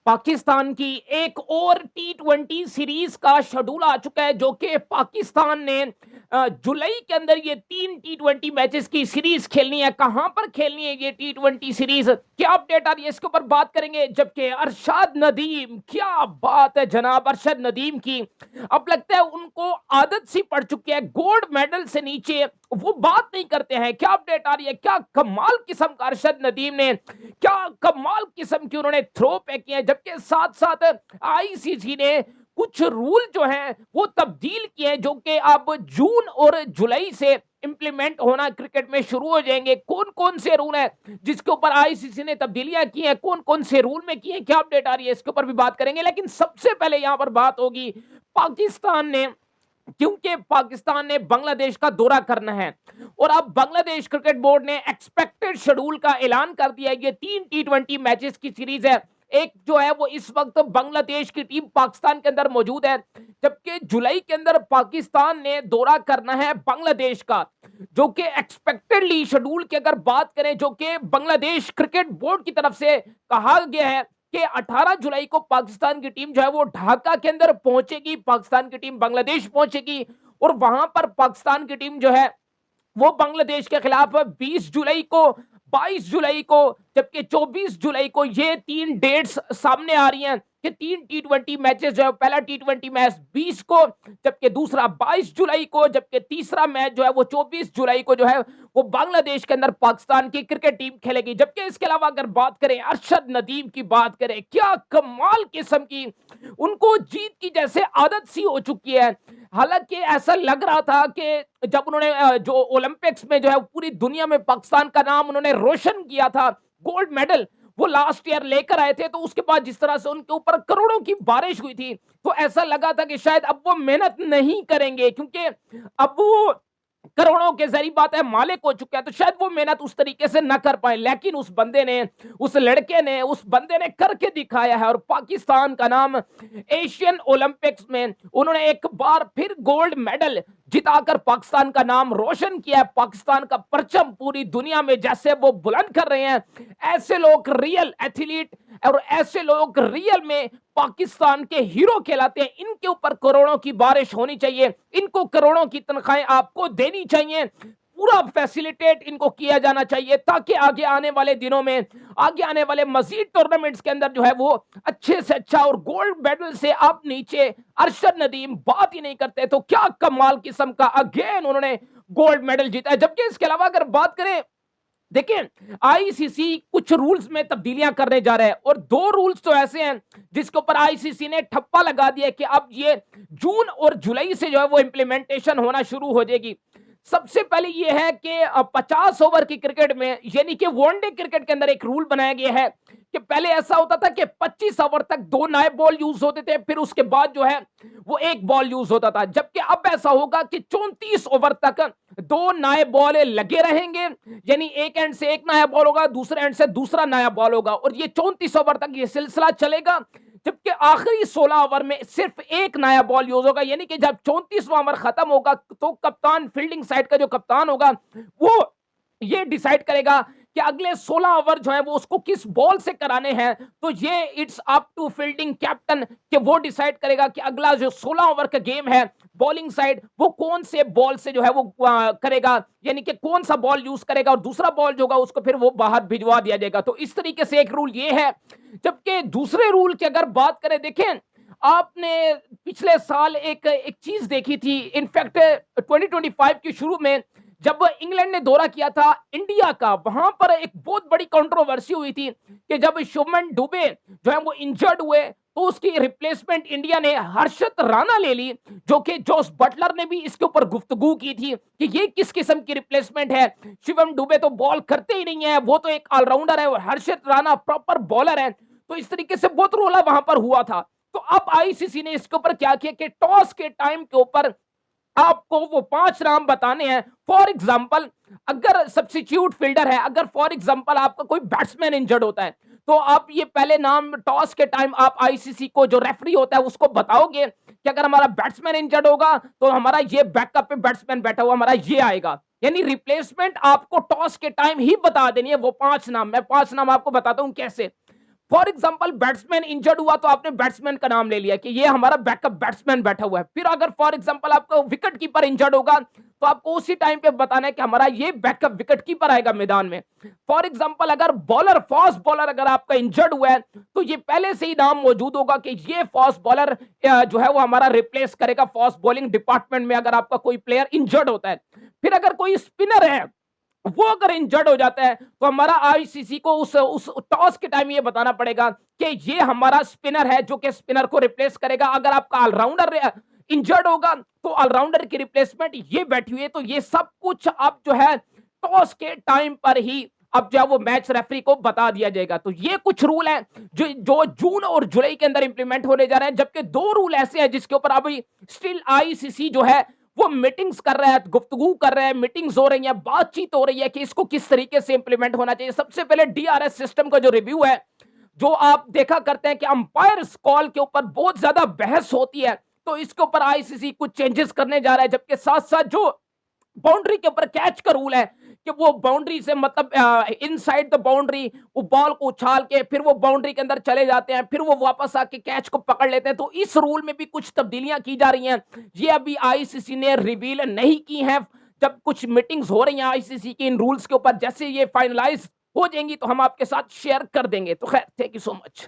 पाकिस्तान की एक और टी20 सीरीज का शेड्यूल आ चुका है, जो कि पाकिस्तान ने जुलाई के अंदर ये 3 टी20 मैचेस की सीरीज खेलनी है। कहां पर खेलनी है ये टी20 सीरीज, क्या अपडेट आ रही है, इसके ऊपर बात करेंगे। जबकि अरशद नदीम, क्या बात है जनाब, अरशद नदीम की अब लगता है उनको आदत सी पड़ चुकी है, गोल्ड मेडल से नीचे वो बात नहीं करते हैं। क्या अपडेट आ रही है, क्या कमाल किस्म का अरशद नदीम ने, क्या कमाल किस्म की उन्होंने थ्रो फेंकी है। जबकि साथ साथ आईसीसी ने कुछ रूल जो हैं वो तब्दील किए हैं, जो कि अब जून और जुलाई से इंप्लीमेंट होना क्रिकेट में शुरू हो जाएंगे। कौन कौन से रूल हैं जिसके ऊपर आईसीसी ने तब्दीलियां की हैं, कौन कौन से रूल में की हैं, क्या अपडेट आ रही है, इसके ऊपर भी बात करेंगे। लेकिन सबसे पहले यहां पर बात होगी पाकिस्तान ने, क्योंकि पाकिस्तान ने बांग्लादेश का दौरा करना है और अब बांग्लादेश क्रिकेट बोर्ड ने एक्सपेक्टेड शेड्यूल का ऐलान कर दिया है। ये 3 टी20 मैचेस की सीरीज है। एक जो है वो इस वक्त बांग्लादेश की टीम पाकिस्तान के अंदर मौजूद है, जबकि जुलाई के अंदर पाकिस्तान ने दौरा करना है बांग्लादेश का, जो कि एक्सपेक्टेडली शेड्यूल की अगर बात करें, जो कि बांग्लादेश क्रिकेट बोर्ड की तरफ से कहा गया है कि 18 जुलाई को पाकिस्तान की टीम जो है वो ढाका के अंदर पहुंचेगी, पाकिस्तान की टीम बांग्लादेश पहुंचेगी और वहां पर पाकिस्तान की टीम जो है वो बांग्लादेश के खिलाफ 20 जुलाई को, 22 जुलाई को, जबकि 24 जुलाई को, ये तीन डेट्स सामने आ रही हैं कि 3 टी20 मैचेस जो है, पहला टी20 मैच 20 को, जबकि दूसरा 22 जुलाई को, जबकि तीसरा मैच जो है वो 24 जुलाई को जो है वो बांग्लादेश के अंदर पाकिस्तान की क्रिकेट टीम खेलेगी। जबकि इसके अलावा अगर बात करें अरशद नदीम की, बात करें, क्या कमाल किस्म की उनको जीत की जैसे आदत सी हो चुकी है। हालांकि ऐसा लग रहा था कि जब उन्होंने जो ओलंपिक्स में जो है पूरी दुनिया में पाकिस्तान का नाम उन्होंने रोशन किया था, गोल्ड मेडल वो लास्ट ईयर लेकर आए थे, तो उसके बाद जिस तरह से उनके ऊपर करोड़ों की बारिश हुई थी, तो ऐसा लगा था कि शायद अब वो मेहनत नहीं करेंगे, क्योंकि अब वो करोड़ों के जरिए बात है मालिक हो चुका है, तो शायद वो मेहनत उस तरीके से ना कर पाए। लेकिन उस बंदे ने, उस लड़के ने, उस बंदे ने करके दिखाया है और पाकिस्तान का नाम एशियन ओलंपिक्स में उन्होंने एक बार फिर गोल्ड मेडल जिताकर पाकिस्तान का नाम रोशन किया है। पाकिस्तान का परचम पूरी दुनिया में जैसे वो बुलंद कर रहे हैं, ऐसे लोग रियल एथलीट और ऐसे लोग रियल में पाकिस्तान के हीरो कहलाते हैं। इनके ऊपर करोड़ों की बारिश होनी चाहिए, इनको करोड़ों की तनख्वाहें आपको देनी चाहिए, पूरा फैसिलिटेट इनको किया जाना चाहिए, ताकि आगे आने वाले दिनों में, आगे आने वाले मजीद टूर्नामेंट्स के अंदर जो है वो अच्छे से अच्छा, और गोल्ड मेडल से अब नीचे अरशद नदीम बात ही नहीं करते। तो क्या कमाल किस्म का अगेन उन्होंने गोल्ड मेडल जीता है। जबकि इसके अलावा अगर बात करें, देखिए आईसीसी कुछ रूल्स में तब्दीलियां करने जा रहा है और दो रूल्स तो ऐसे हैं जिसके ऊपर आईसीसी ने ठप्पा लगा दिया कि अब ये जून और जुलाई से जो है वो इंप्लीमेंटेशन होना शुरू हो जाएगी। सबसे पहले ये है कि 50 ओवर की क्रिकेट में, यानी कि वनडे क्रिकेट के अंदर एक रूल बनाया गया है कि पहले ऐसा होता था कि 25 ओवर तक दो नए बॉल यूज होते थे, फिर उसके बाद जो है वो एक बॉल यूज होता था। जबकि अब ऐसा होगा कि 34 ओवर तक दो नए बॉल लगे रहेंगे, यानी एक एंड से एक नया बॉल होगा, दूसरे एंड से दूसरा नया बॉल होगा, और ये 34 ओवर तक ये सिलसिला चलेगा। जबकि आखिरी 16 ओवर में सिर्फ एक नया बॉल यूज होगा, यानी कि जब 34वां ओवर खत्म होगा तो कप्तान, फील्डिंग साइड का जो कप्तान होगा, वो ये डिसाइड करेगा कि अगले 16 ओवर जो है वो उसको किस बॉल से कराने हैं। तो ये it's up to fielding captain कि वो डिसाइड करेगा कि अगला जो 16 ओवर का गेम है, बॉलिंग साइड, वो कौन से बॉल से जो है वो करेगा, यानी कि कौन सा बॉल यूज करेगा, और दूसरा बॉल जो होगा उसको फिर वो बाहर भिजवा दिया जाएगा। तो इस तरीके से एक रूल ये है। जबकि दूसरे रूल की अगर बात करें, देखें आपने पिछले साल एक एक चीज देखी थी, इनफैक्ट 2025 के शुरू में जब इंग्लैंड ने दौरा किया था इंडिया का, वहां पर एक बहुत बड़ी कंट्रोवर्सी हुई थी कि जब शुभमन दुबे जो है वो इंजर्ड हुए, तो उसकी रिप्लेसमेंट इंडिया ने हर्षित राणा ले ली, जो कि जोस बटलर ने भी इसके ऊपर गुफ्तगू की थी कि ये किस किस्म की रिप्लेसमेंट है, शिवम दुबे तो बॉल करते ही नहीं है, वो तो एक ऑलराउंडर है, और हर्षित राणा प्रॉपर बॉलर है। तो इस तरीके से बहुत रोला वहां पर हुआ था। तो अब आईसीसी ने इसके ऊपर क्या किया कि टॉस के टाइम के ऊपर आपको वो 5 नाम बताने हैं। फॉर एग्जाम्पल, अगर सब्स्टिट्यूट फील्डर है, अगर फॉर एग्जाम्पल आपका कोई बैट्समैन इंजर्ड होता है, तो आप ये पहले नाम टॉस के टाइम आप आईसीसी को, जो रेफरी होता है, उसको बताओगे कि अगर हमारा बैट्समैन इंजर्ड होगा तो हमारा ये बैकअप पे बैट्समैन बैठा हुआ हमारा ये आएगा, यानी रिप्लेसमेंट आपको टॉस के टाइम ही बता देनी है। वो 5 नाम, मैं 5 नाम आपको बताता हूं कैसे। फॉर एग्जांपल बैट्समैन इंजर्ड हुआ तो आपने बैट्समैन का नाम ले लिया कि ये हमारा बैकअप बैट्समैन बैठा हुआ है। फिर अगर फॉर एग्जांपल आपका विकेट कीपर इंजर्ड होगा तो आपको उसी टाइम पे बताना है कि हमारा ये बैकअप विकेट कीपर आएगा मैदान में। फॉर एग्जांपल अगर बॉलर फास्ट बॉलर अगर आपका इंजर्ड हुआ है तो ये पहले से ही नाम मौजूद होगा कि ये फास्ट बॉलर जो है वो हमारा रिप्लेस करेगा फास्ट बॉलिंग डिपार्टमेंट में अगर आपका कोई प्लेयर इंजर्ड होता है। फिर अगर कोई स्पिनर है वो अगर इंजर्ड हो जाता है तो हमारा आईसीसी को उस टॉस के टाइम ये बताना पड़ेगा कि ये हमारा स्पिनर है जो कि स्पिनर को रिप्लेस करेगा। अगर आपका ऑलराउंडर इंजर्ड होगा तो ऑलराउंडर की रिप्लेसमेंट ये बैठी हुई है। तो ये सब कुछ अब जो है टॉस के टाइम पर ही अब जो है वो मैच रेफरी को बता दिया जाएगा। तो ये कुछ रूल हैं जो जो जून और जुलाई के अंदर इंप्लीमेंट होने जा रहे हैं, जबकि दो रूल ऐसे हैं जिसके ऊपर अभी स्टिल आईसीसी जो है वो मीटिंग्स कर रहा है, गुफ्तगू कर रहे हैं, मीटिंग्स हो रही है, बातचीत हो रही है कि इसको किस तरीके से इंप्लीमेंट होना चाहिए। सबसे पहले डीआरएस सिस्टम का जो रिव्यू है, जो आप देखा करते हैं कि अंपायर्स कॉल के ऊपर बहुत ज्यादा बहस होती है, तो इसके ऊपर आईसीसी कुछ चेंजेस करने जा रहा है। जबकि साथ साथ जो बाउंड्री के ऊपर कैच का रूल है कि वो बाउंड्री से मतलब इनसाइड द बाउंड्री वो बॉल को उछाल के फिर वो बाउंड्री के अंदर चले जाते हैं, फिर वो वापस आके कैच को पकड़ लेते हैं। तो इस रूल में भी कुछ तब्दीलियां की जा रही हैं, ये अभी आईसीसी ने रिवील नहीं की हैं। जब कुछ मीटिंग्स हो रही हैं आईसीसी की इन रूल्स के ऊपर, जैसे ये फाइनलाइज हो जाएंगी तो हम आपके साथ शेयर कर देंगे। तो खैर, थैंक यू सो मच।